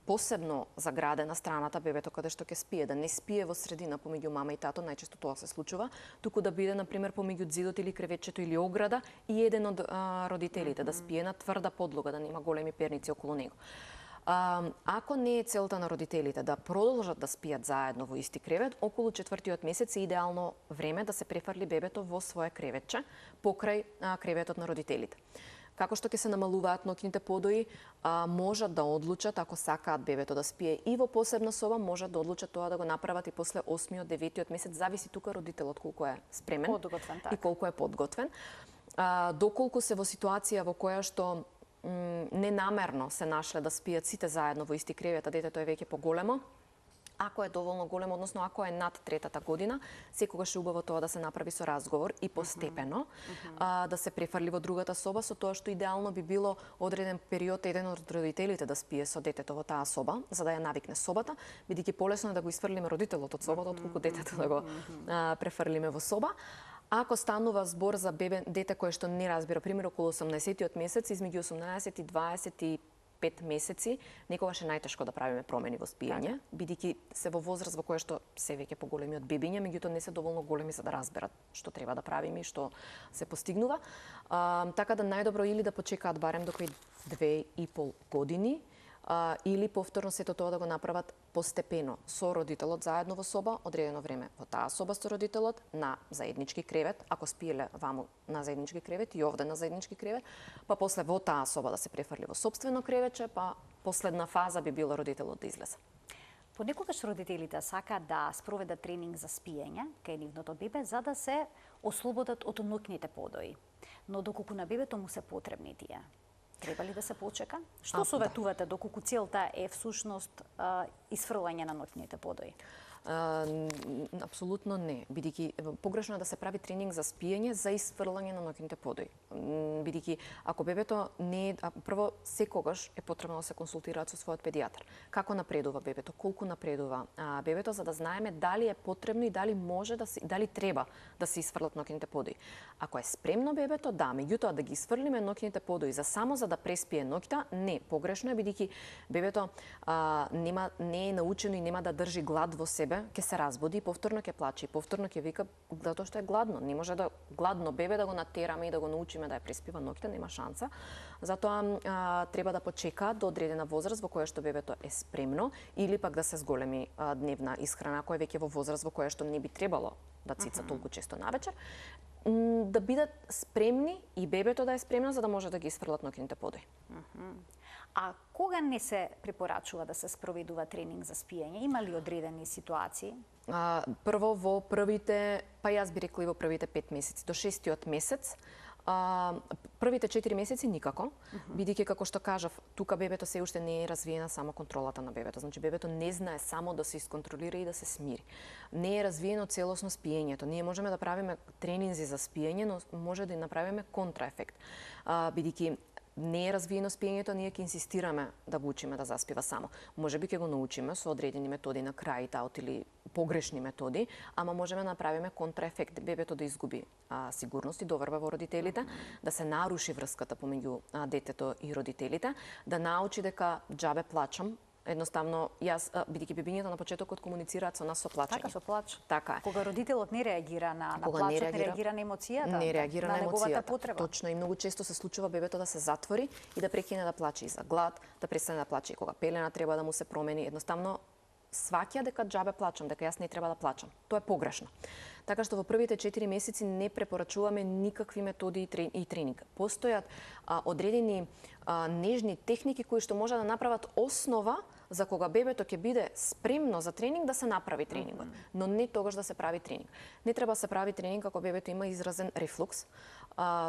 S2: посебно заградена страната бебето каде што ќе спие, да не спие во средина помеѓу мама и тато, најчесто тоа се случува, туку да биде, например, помеѓу зидот или кревечето или ограда и еден од родителите, да спие на тврда подлога, да нема големи перници околу него. Ако не е целта на родителите да продолжат да спијат заедно во исти кревет, околу 4-тиот месец е идеално време да се префрли бебето во свое креветче покрај креветот на родителите. Како што ќе се намалуваат ноќните подои, можат да одлучат, ако сакаат бебето да спие и во посебна соба, можат да одлучат тоа да го направат и после 8-9 месец, зависи тука родителот колку е спремен и колку е подготвен. Доколку се во ситуација во која што ненамерно се нашле да спијат сите заедно во исти кревет, а детето е веќе поголемо, ако е доволно големо, односно ако е над 3-та година, секогаш е убаво тоа да се направи со разговор и постепено да се префрли во другата соба, со тоа што идеално би било одреден период еден од родителите да спие со детето во таа соба, за да ја навикне собата, бидејќи полесно е да го исфрлиме родителот од собата, отколку детето да го префрлиме во соба. Ако станува збор за дете кое што не разбира, пример околу 18-тиот месец, измеѓу 18 и 25 месеци, некогаш е најтешко да правиме промени во спиење, бидејќи се во возраст во која што се веќе поголеми од бебиња, меѓутоа не се доволно големи за да разберат што треба да правиме и што се постигнува. Така да најдобро или да почекаат барем до кои 2,5 години, или повторно сето тоа да го направат постепено со родителот заедно во соба, одредено време во таа соба со родителот, на заеднички кревет, ако спиеле ваму на заеднички кревет и овде на заеднички кревет, па после во таа соба да се префрли во сопствено кревече, па последна фаза би било родителот да излезе.
S1: Понекогаш родителите сакаат да спроведат тренинг за спиење кај нивното бебе за да се ослободат од ноќните подои. Но доколку на бебето му се потребни тие, треба ли да се почека? Што советувате доколку целта е всушност исфрлање на ноќните подои?
S2: Апсолутно не, бидејќи погрешно е да се прави тренинг за спиење за исфрлање на ноќните подои. Бидејќи ако бебето не е, прво секогаш е потребно да се консултираат со својот педијатар. Како напредува бебето, колку напредува бебето, за да знаеме дали е потребно и дали може дали треба да се исфрлат ноќните подои. Ако е спремно бебето, да, меѓутоа да ги исфрлиме ноќните подои само за да преспие ноќта, не, погрешно е бидејќи бебето не е научено и нема да држи глад во себе, ќе се разбуди и повторно ќе плаче и повторно ќе вика затоа што е гладно. Не може да гладно бебе да го натераме и да го научиме да ја преспива ноќта, нема шанса. Затоа треба да почека до одредена возраст во која што бебето е спремно или пак да се зголеми дневна исхрана која веќе во возраст во која што не би требало да цица толку често навечер, да бидат спремни и бебето да е спремно за да може да ги исфрлат ноќните подои.
S1: А кога не се препорачува да се спроведува тренинг за спиење? Има ли одредени ситуации?
S2: Прво во првите, па јас би рекла и во првите 5 месеци, до 6-тиот месец, првите 4 месеци никако, бидејќи како што кажав, тука бебето се уште не е развиена само контролата на бебето. Значи бебето не знае само да се исконтролира и да се смири. Не е развиено целосно спиењето. Ние можеме да правиме тренинзи за спиење, но може да и направиме контраефект. Бидејќи не е развиено спиењето, ние ќе инсистираме да го учиме да заспива само. Можеби ќе го научиме со одредени методи на крај-аут или погрешни методи, ама можеме да направиме контраефект, бебето да изгуби сигурност и доверба во родителите, да се наруши врската помеѓу детето и родителите, да научи дека џабе плачам. Едноставно, јас, бидејќи бебињата на почетокот комуницираат со нас со плачење.
S1: Така, со плач.
S2: Така е.
S1: Кога родителот не реагира на плачот, не реагира на емоцијата,
S2: не реагира на
S1: неговата потреба.
S2: Точно, и многу често се случува бебето да се затвори и да прекине да плаче и за глад, да престане да плаче и кога пелена треба да му се промени. Едноставно, сваќа дека џабе плачам, дека јас не треба да плачам. Тоа е погрешно. Така што во првите 4 месеци не препорачуваме никакви методи и тренинг. Постојат одредени нежни техники кои што може да направат основа за кога бебето ќе биде спремно за тренинг да се направи тренингот, но не тогаш да се прави тренинг. Не треба да се прави тренинг ако бебето има изразен рефлукс,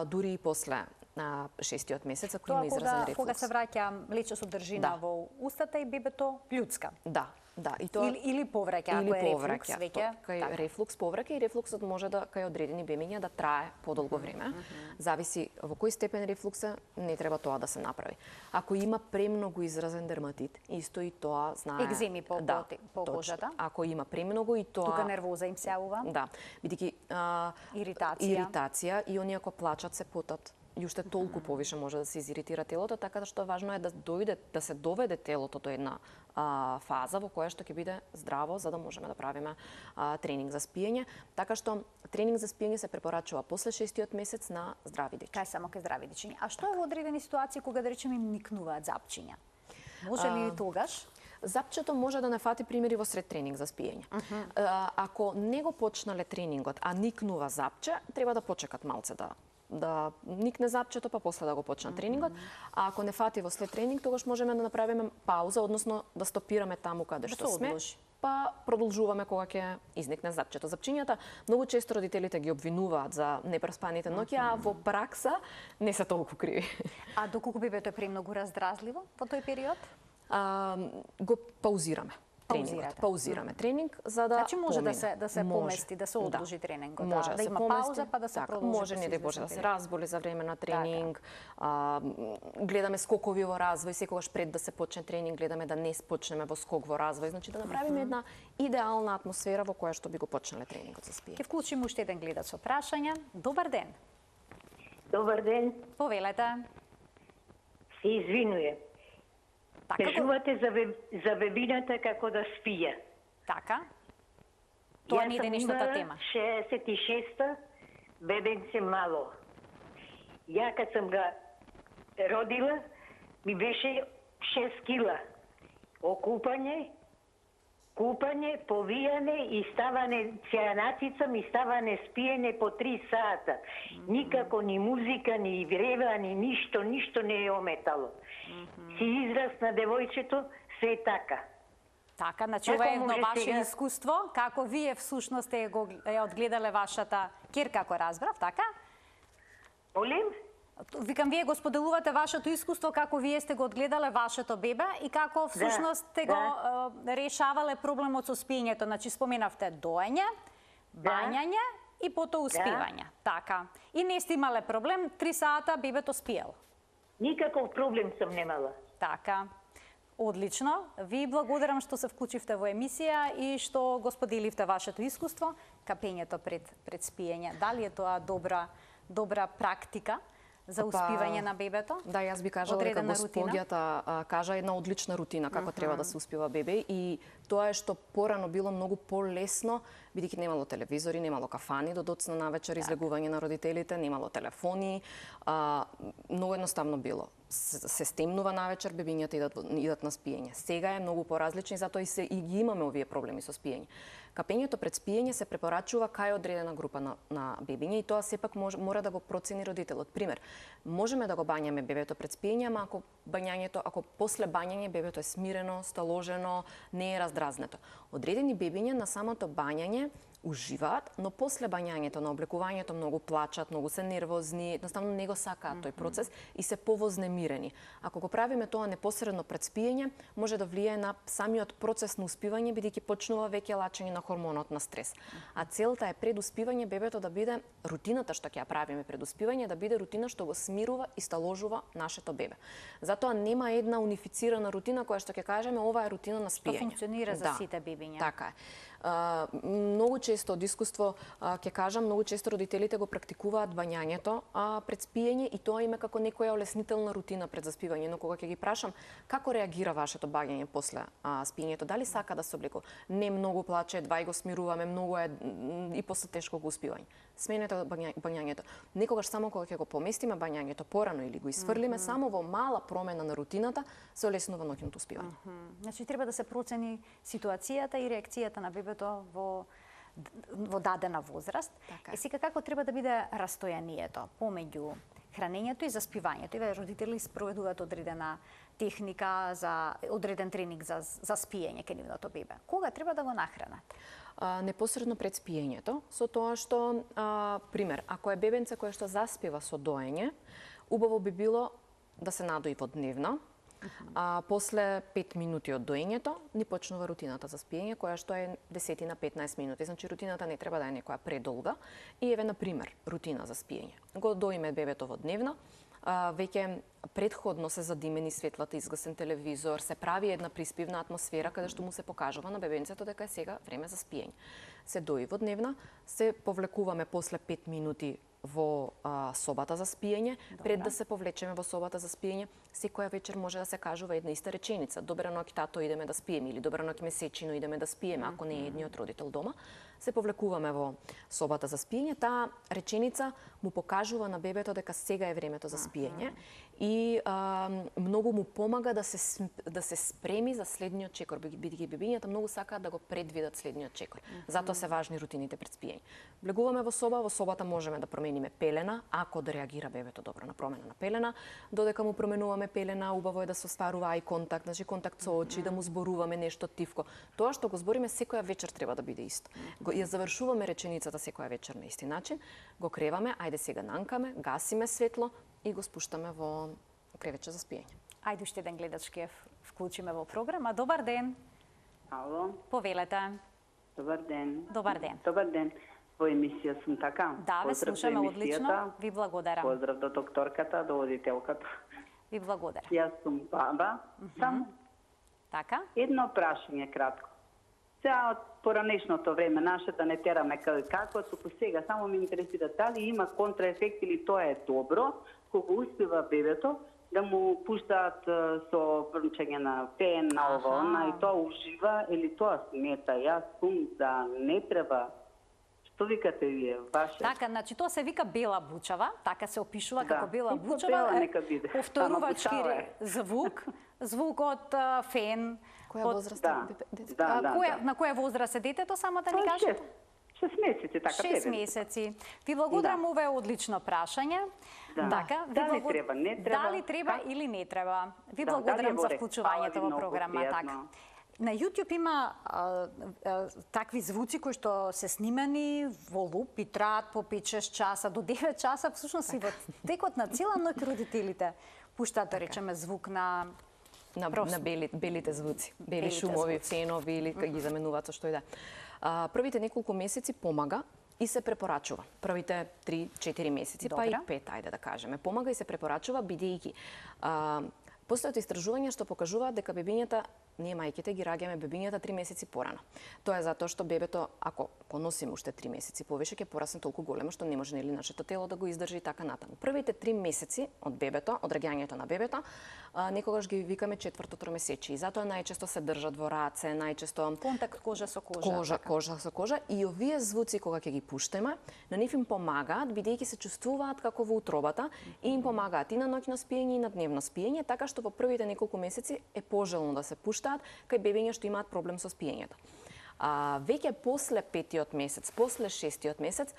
S2: дури и после 6-тиот месец ако има изразен рефлукс.
S1: Кога се враќа млечна содржина во устата и бебето плјуцка.
S2: Да, и тоа
S1: или повраќа, ако е рефлукс веќе.
S2: Кај рефлукс повраќа и рефлуксот може да кај одредени бебиња да трае подолго време. Зависи во кој степен рефлукса, не треба тоа да се направи. Ако има премногу изразен дерматит, исто и тоа знае.
S1: Екземи по кожата.
S2: Ако има премногу и тоа
S1: тука нервоза им се јавува.
S2: Да, бидејќи иритација и оние кои плачат се потат. И уште толку повише може да се изиритира телото, така што важно е да се доведе телото до една фаза во која што ќе биде здраво за да можеме да правиме тренинг за спиење. Така што тренинг за спиење се препорачува после 6-тиот месец на здрави дечиња.
S1: Кај само кај здрави дечиња. А што е во одредени ситуации кога да речеме им никнуваат запчиња? Може ли тогаш?
S2: Запчето може да не фати примери во сред тренинг за спиење. Ако не го почнале тренингот, а никнува запче, треба да почекат малце да никне запчето, па после да го почна тренингот. А ако не фати во след тренинг, тогаш можеме да направиме пауза, односно да стопираме таму каде што сме, па продолжуваме кога ќе изникне запчето. Запчињата многу често родителите ги обвинуваат за непреспаните ноќи, а во пракса не се толку криви.
S1: А доколку бебето е премногу раздразливо во тој период?
S2: Го паузираме. Паузираме тренинг за да
S1: значи може да се помести, да се одложи тренингот,
S2: може
S1: да има пауза па да се продолжи.
S2: Може не да може да се разболи за време на тренинг. Гледаме скокови во развој, секогаш пред да се почне тренинг гледаме да не почнеме во скок во развој, значи да направиме една идеална атмосфера во која што би го почнале тренингот за спиење.
S1: Ќе вклучиме уште еден гледач со прашања. Добар ден.
S4: Добар ден.
S1: Повелете.
S4: Се извинуjem. Кажувате за бебината како да спија.
S1: Така. Тоа не е денешната тема.
S4: 66-та, бебенце мало. Ја кад сам ga родила, ми беше 6 кила. Купање, повијане и ставане, цијанатица ми ставане спиење по 3 сата. Никако ни музика, ни врева, ни ништо не е ометало. Си израз на девојчето, се е така.
S1: Така, значи ова е едно ваше искуство, како вие всушност ја одгледале вашата ќерка, како разбрав, така?
S4: Молим?
S1: Викам, вие го споделувате вашето искуство, како вие сте го одгледале вашето бебе и како всушност сте го решавале проблемот со спиењето. Значи, споменавте доење, бањање и потоа успивање. Така. И не сте имале проблем, 3 сата бебето спиел.
S4: Никаков проблем сум немала.
S1: Така. Одлично. Ви благодарам што се вклучивте во емисија и што го споделивте вашето искуство, капењето пред спиење. Дали е тоа добра практика за успивање на бебето?
S2: Да, јас би кажала дека господјата кажа една одлична рутина како треба да се успива бебе и тоа е што порано било многу полесно, бидејќи немало телевизори, немало кафани до доцна навечер, излегување на родителите, немало телефони, многу едноставно било. Се стемнува навечер, бебињата идат на спиење. Сега е многу поразлично и затоа и ги имаме овие проблеми со спиење. Капењето пред спиење се препорачува кај одредена група на бебиња и тоа сепак мора да го процени родителот. Пример, можеме да го бањаме бебето пред спиење, ама ако после бањање бебето е смирено, сталожено, не е раздразнето. Одредени бебиња на самото бањање уживаат, но после бањањето, на облекувањето многу плачат, многу се нервозни, едноставно не го сакаат тој процес и се повознемирени. Ако го правиме тоа непосредно пред спиење, може да влијае на самиот процес на успивање, бидејќи почнува веќе лачење на хормонот на стрес. А целта е пред успивање бебето да биде рутината што ќе ја правиме пред успивање, да биде рутина што го смирува и сталожува нашето бебе. Затоа нема една унифицирана рутина која што ќе кажеме ова е рутина на спиење.
S1: Што функционира за сите бебиња.
S2: Така е. Многу често од искуство ќе кажам, многу често родителите го практикуваат бањањето пред спиење и тоа има како некоја олеснителна рутина пред заспивање, но кога ќе ги прашам како реагира вашето бањање после спиењето, дали сака да се облекува? Не, многу плаче, едва и го смируваме, многу е и после тешко го успивање. Сменете бањањето. Некогаш само кога ќе го поместиме бањањето порано или го исфрлиме, само во мала промена на рутината се олеснува ноќното успивање.
S1: Значи треба да се процени ситуацијата и реакцијата на бебето во дадена возраст.
S2: Така.
S1: И сега како треба да биде растојанието помеѓу хранењето и заспивањето? И родители спроведуваат одредена техника за одреден тренинг за спиење кај нивното бебе. Кога треба да го нахранат?
S2: Непосредно пред спиењето, со тоа што, пример, ако е бебенце кое што заспива со доење, убаво би било да се надои во дневна, после 5 минути од доењето ни почнува рутината за спиење, која што е 10 на 15 минути. Значи рутината не треба да е некоја предолга. И еве на пример, рутина за спиење. Го доиме бебето во дневна, веќе предходно се задимени светлата, изгасен телевизор, се прави една приспивна атмосфера каде што му се покажува на бебенцето дека е сега време за спиење. Се дои во дневна, се повлекуваме после 5 минути во собата за спиење. Пред да се повлечеме во собата за спиење, секоја вечер може да се кажува една иста реченица. Добра ноќ, тато, идеме да спиеме, или добра ноќ, месечино, идеме да спиеме, ако не е едниот родител дома. Се повлекуваме во собата за спиење. Таа реченица му покажува на бебето дека сега е времето за спиење и многу му помага да се спреми за следниот чекор, бидејќи бебињата многу сакаат да го предвидат следниот чекор. Затоа се важни рутините пред спиење. Влегуваме во собата можеме да промениме пелена, ако да реагира бебето добро на промена на пелена. Додека му променуваме пелена, убаво е да се остварува ај контакт, значи контакт со очи, да му зборуваме нешто тивко. Тоа што го збориме секоја вечер треба да биде исто. Ја завршуваме реченицата секоја вечер на исти начин, го креваме, ајде сега нанкаме, гасиме светло и го спуштаме во кревече за спиење.
S1: Ајде уште еден гледач ќе вклучиме во програма. Добар ден.
S5: Ало.
S1: Повелете.
S5: Добар ден.
S1: Добар ден.
S5: Добар ден. Во емисија сум така.
S1: Да, ве слушаме одлично. Ви благодарам.
S5: Поздрав до докторката, до водителката.
S1: Ви благодарам.
S5: Јас сум баба. Само
S1: Така?
S5: едно прашање кратко. Сега од поранешното време наше да не тераме како, туку сега само ме интересира дали има контраефект или тоа е добро, кога успива бебето да му пуштаат со брнчење на фен, на ова, и тоа ужива или тоа смета. Јас сум да не треба. Што викате вие, ваше?
S1: Така, значи тоа се вика бела бучава, така се опишува како бела бучава.
S5: Бела нека биде.
S1: Повторувачки звук од фен.
S2: Која возраст
S5: да.
S1: На која возраст е детето, само да ни кажете?
S5: 6 месеци, така.
S1: 6 месеци. Ви благодарам, ова е одлично прашање. Така,
S5: дали треба, не треба?
S1: Дали треба или не треба? Ви благодарам за вклучувањето во програма. Така. На YouTube има такви звуци кои што се снимани во луп и траат по 5-6 часа до 9 часа, всушност и во текот на цела ноќ родителите пуштаат, да речеме, звук на
S2: белите звуци, бели шумови, фенови или ги заменуваат со што и да. Првите неколку месеци помага и се препорачува. Првите 3-4 месеци, па и 5, ајде да кажеме. Помага и се препорачува бидејќи постојат истражувања што покажуваат дека бебињата, ние мајките ги раѓаме бебињата 3 месеци порано. Тоа е затоа што бебето, ако го носиме уште 3 месеци повеќе, ќе порасне толку големо што не може нели нашето тело да го издржи и така натаму. Првите 3 месеци од бебето, од раѓањето на бебето, некогаш ги викаме четврто тромесечие. И затоа најчесто се држат во раце, најчесто
S1: контакт кожа со кожа.
S2: Кожа со кожа, и овие звуци кога ќе ги пуштаме, на нив им помагаат бидејќи се чувствуваат како во утробата и им помагаат и на ноќно спиење и на дневно спиење, така што во првите неколку месеци е пожелно да се пуштаат кај бебиња што имаат проблем со спиењето. Веќе после 5-тиот месец, после 6-тиот месец,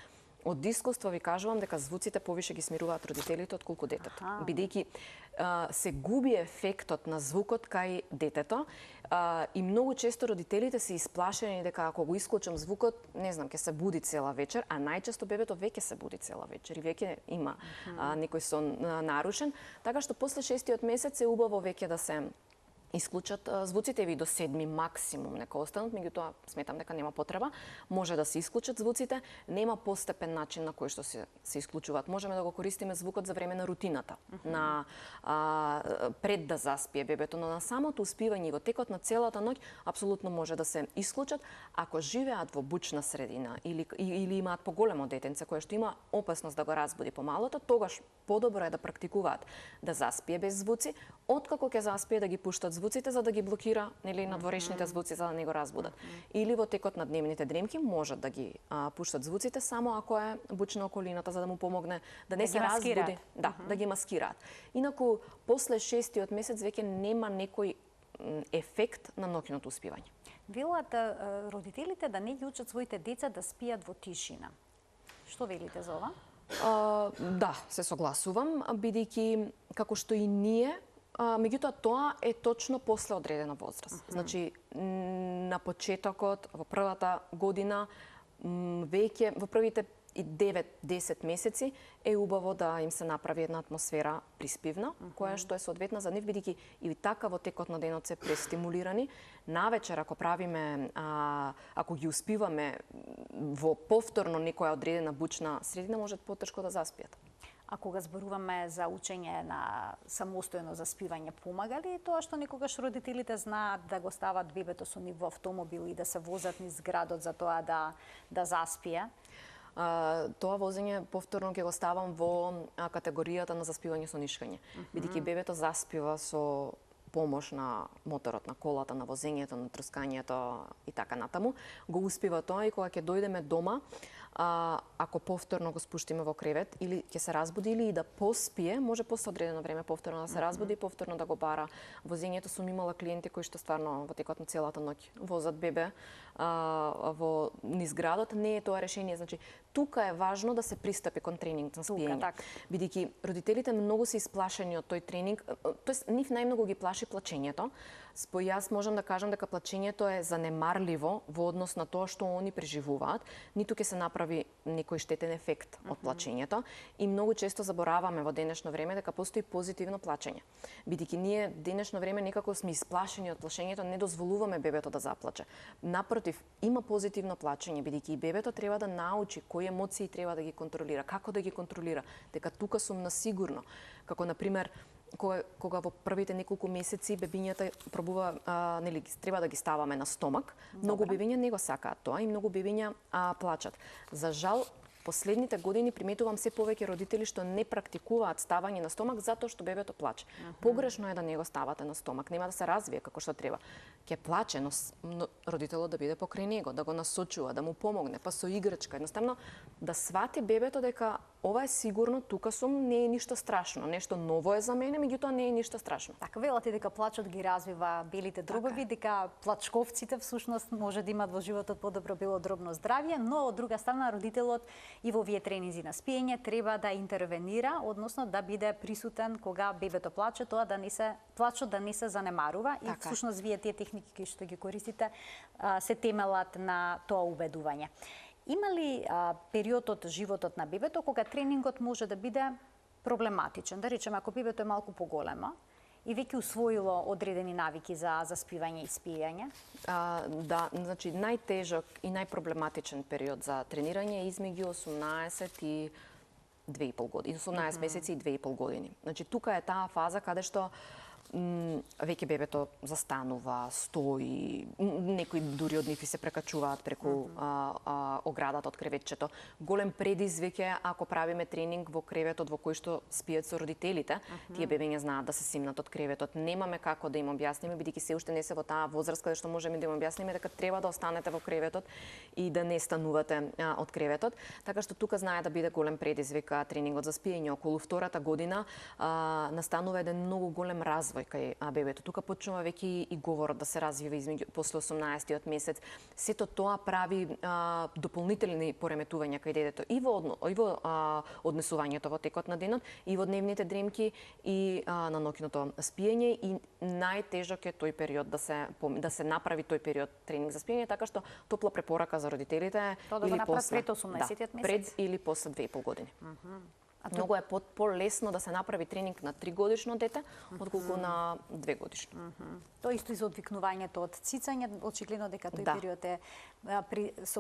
S2: од искуство ви кажувам дека звуците повише ги смируваат родителите отколку детето. Бидејќи се губи ефектот на звукот кај детето и многу често родителите се исплашени дека ако го исклучам звукот, не знам, ќе се буди цела вечер, а најчесто бебето веќе се буди цела вечер и веќе има некој сон нарушен, така што после 6-тиот месец е убаво веќе да се исклучат звуците, ви до 7 максимум нека останат, меѓутоа сметам дека нема потреба, може да се исклучат звуците, нема постепен начин на кој што се исклучуваат. Можеме да го користиме звукот за време на рутината, на пред да заспие бебето, но на самото успивање во текот на целата ноќ апсолутно може да се исклучат ако живеат во бучна средина или имаат поголемо детенце кое што има опасност да го разбуди помалото, тогаш подобро е да практикуваат да заспие без звуци, откако ќе заспие да ги пуштат звуците за да ги блокира, нели, надворешните звуци за да не го разбудат. Или во текот на дневните дремки можат да ги пуштат звуците само ако е бучна околината за да му помогне да не се разбуди, да ги маскираат. Инаку после 6-тиот месец веќе нема некој ефект на ноќното успивање.
S1: Велат родителите да не ги учат своите деца да спијат во тишина. Што велите за ова?
S2: Да, се согласувам, бидејќи како што и ние, меѓутоа тоа е точно после одредена возраст. Значи, на почетокот, во првата година, веќе во првите 9-10 месеци е убаво да им се направи една атмосфера приспивна, која што е соодветна за нив, бидејќи и така во текот на денот се престимулирани. Навечер, ако правиме, ако ги успиваме во повторно некоја одредена бучна средина, можат потешко да заспијат.
S1: А кога зборуваме за учење на самостојно заспивање, помага ли тоа што некогаш родителите знаат да го стават бебето со нив во автомобил и да се возат низ градот за тоа да заспие?
S2: Тоа возење повторно ќе го ставам во категоријата на заспивање со нишкање. Бидејќи бебето заспива со помош на моторот на колата, на возењето, на трускањето и така натаму. Го успива тоа и кога ќе дојдеме дома, ако повторно го спуштиме во кревет или ќе се разбуди или и да поспие, може после одредено време повторно да се разбуди и повторно да го бара. Возењето сум имала клиенти кои што стварно во текот на целата ноќ возат бебе во низ градот. Не е тоа решение, значи тука е важно да се пристапи кон тренинг на спиење. Бидејќи родителите многу се исплашени од тој тренинг, тоест нив најмногу ги плаши плачењето. Јас можам да кажам дека плачењето е занемарливо во однос на тоа што они преживуваат, ниту ќе се направи некој штетен ефект од плачењето и многу често забораваме во денешно време дека постои позитивно плачење. Бидејќи ние денешно време некако сме исплашени од плачењето, не дозволуваме бебето да заплаче. Напротив, има позитивно плачење, бидејќи и бебето треба да научи кои емоции треба да ги контролира, како да ги контролира, дека тука сум на сигурно. Како на пример кога во првите неколку месеци бебињата пробува, нели, треба да ги ставаме на стомак, многу бебиња не го сакаат тоа и многу бебиња плачат. За жал, последните години приметувам се повеќе родители што не практикуваат ставање на стомак затоа што бебето плаче. Погрешно е да не го ставате на стомак, нема да се развие како што треба. Ќе плаче, но родителот да биде покрај него, да го насочува, да му помогне, па со играчка, едноставно да свати бебето дека ова е сигурно, тука сум, не е ништо страшно. Нешто ново е за мене, меѓутоа не е ништо страшно.
S1: Така, велате дека плачот ги развива белите дробови, дека плачковците всушност може да имат во животот подобро белодробно здравје, но од друга страна родителот и во овие тренинзи на спиење треба да интервенира, односно да биде присутен кога бебето плаче, тоа да не се плачот да не се занемарува и всушност вие тие техники кои што ги користите се темелат на тоа убедување. Има ли период од животот на бебето кога тренингот може да биде проблематичен? Да речеме, ако бебето е малку поголемо и веќе усвоило одредени навики за заспивање и спиење?
S2: Да, значи најтежок и најпроблематичен период за тренирање е измеѓу 18 и 2,5 години, 18 месеци и 2,5 години. Значи тука е таа фаза каде што веќе бебето застанува, стои, некои дури од нив се прекачуваат преку оградата од креветчето. Голем предизвик е ако правиме тренинг во креветот во кој што спиат со родителите, тие бебења знаат да се симнат од креветот. Немаме како да им објасниме, бидејќи се уште не се во таа возраст каде што можеме да им објасниме дека треба да останете во креветот и да не станувате од креветот. Така што тука знае да биде голем предизвик тренингот за спиење. Околу втората година настанува еден многу голем развој кај бебето. Тука почнува веќе и говорот да се развива измеѓу после 18-тиот месец. Сето тоа прави дополнителни пореметувања кај детето и во однесувањето во текот на денот, и во дневните дремки, и на ноќното спиење, и најтежок е тој период да се направи тој период тренинг за спиење, така што топла препорака за родителите
S1: тоа да го направат пред 18-тиот месец.
S2: Пред или после 2,5 години. Многу е полесно да се направи тренинг на 3-годишно дете, отколку на 2-годишно.
S1: Тоа исто и за одвикнувањето од цицање, очигледно дека тој период е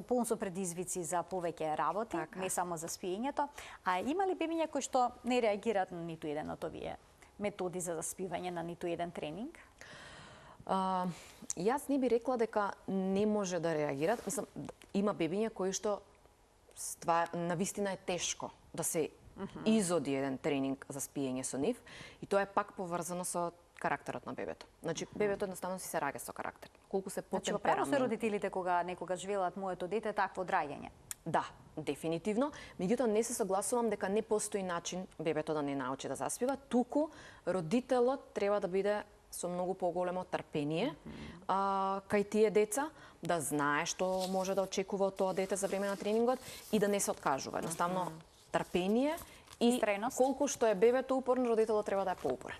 S1: полн со предизвици за повеќе работи, не само за спиењето. А има ли бебиња кои што не реагираат на ниту еден од овие методи за заспивање, на ниту еден тренинг?
S2: Јас не би рекла дека не може да реагираат. Мислам, има бебиња кои што навистина е тешко да се изоди еден тренинг за спиење со нив, и тоа е пак поврзано со карактерот на бебето. Значи, бебето едноставно си се раѓа со карактер. Колку се потемперамент.
S1: Значи, право се родителите кога некогаш велат моето дете такво одраѓање?
S2: Да, дефинитивно. Меѓутоа не се согласувам дека не постои начин бебето да не научи да заспива, туку родителот треба да биде со многу поголемо трпение кај тие деца, да знае што може да очекува од тоа дете за време на тренингот и да не се откажува. Едноставно трпение и
S1: истрајност.
S2: Колку што е бебето упорно, родителот треба да е поупорен.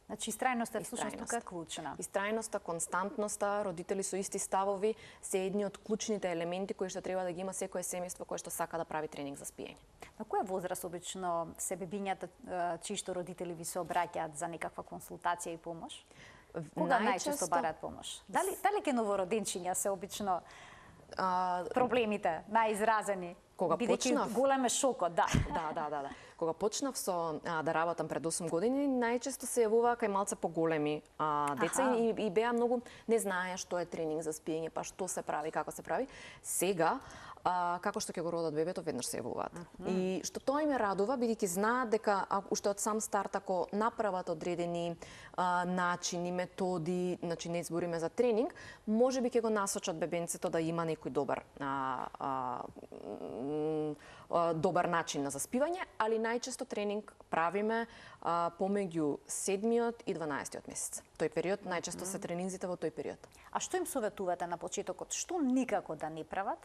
S1: Значи, истрајноста е всушност тука клучна.
S2: Истрајноста, константноста, родители со исти ставови се едни од клучните елементи кои што треба да ги има секое семејство кое што сака да прави тренинг за спиење.
S1: На која возраст обично се бебињата чии што родители ви се обраќаат за некаква консултација и помош? Кога најчесто бараат помош? Дали ке новороденчиња се обично проблемите најизразени?
S2: Кога почнав,
S1: голем е шокот, да.
S2: Да. Кога почнав да работам пред 8 години, најчесто се јавуваа кај малце поголеми деца и беа многу не знаеа што е тренинг за спиење, па што се прави, како се прави. Сега како што ќе го родат бебето, веднаш се јавуваат. И што тоа им радува, бидејќи знаат дека уште од сам старт, ако направат одредени начини, методи, значи не збориме за тренинг, можеби ќе го насочат бебенцето да има некој добар начин на заспивање, али најчесто тренинг правиме помеѓу 7-миот и 12-тиот месец. Тој период, најчесто се тренинзите во тој период.
S1: А што им советувате на почетокот? Што никако да не прават?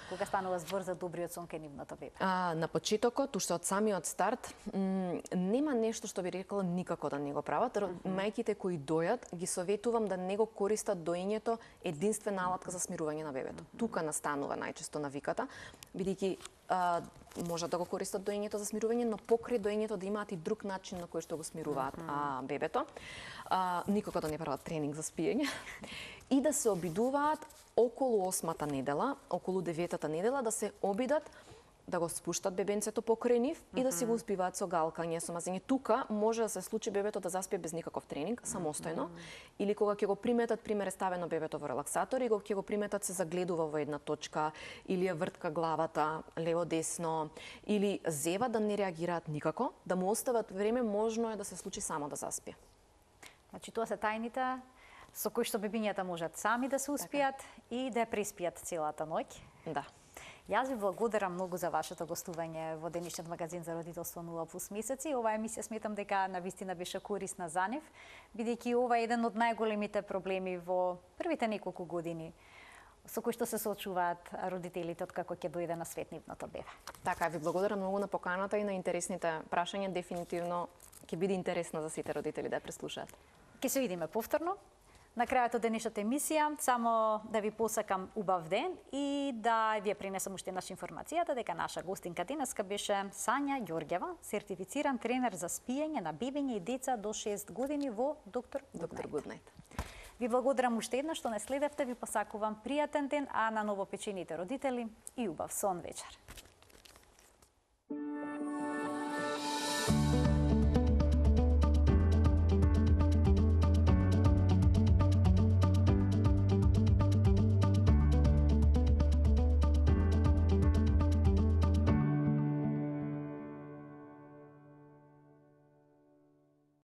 S1: Кога станува збор за добриот сон кај нивното бебе?
S2: На почетокот, уште од самиот старт, нема нешто што би рекла никако да не го прават. Мајките кои дојат, ги советувам да не го користат доењето единствена алатка за смирување на бебето. Тука настанува најчесто навиката, бидејќи може да го користат доењето за смирување, но покрај доењето да имаат и друг начин на кој што го смируваат бебето. Никако да не прават тренинг за спиење. И да се обидуваат околу 8-та недела, околу 9-та недела, да се обидат да го спуштат бебенцето покрај нив и да си го успиваат со галкање, со мазење. Тука може да се случи бебето да заспие без никаков тренинг, самостојно, или кога ќе го приметат, пример, ставено бебето во релаксатор и ќе го приметат се загледува во една точка, или ја вртка главата лево-десно, или зева, да не реагираат никако, да му остават време, можно е да се случи само да заспие.
S1: Значи, тоа се тајните со кои што бебињата можат сами да се успијат и да ја преспијат целата ноќ.
S2: Да.
S1: Јас ви благодарам многу за вашето гостување во денешниот магазин за родителство 0+ месеци. Оваа емисија сметам дека навистина беше корисна за нив, бидејќи ова е еден од најголемите проблеми во првите неколку години со кои што се соочуваат родителите откако ќе дојде на свет нивното бебе.
S2: Така, ви благодарам многу на поканата и на интересните прашања. Дефинитивно ќе биде интересно за сите родители да ја преслушаат.
S1: Ќе се видиме повторно. На крајот од денешната емисија, само да ви посакам убав ден и да ви ја принесам уште наша информацијата дека наша гостинка денеска беше Сања Ѓорѓева, сертифициран тренер за спиење на бебиња и деца до 6 години во Доктор Гуднајт. Ви благодарам уште еднаш што не следевте, ви посакувам пријатен ден, а на новопечените родители и убав сон вечер.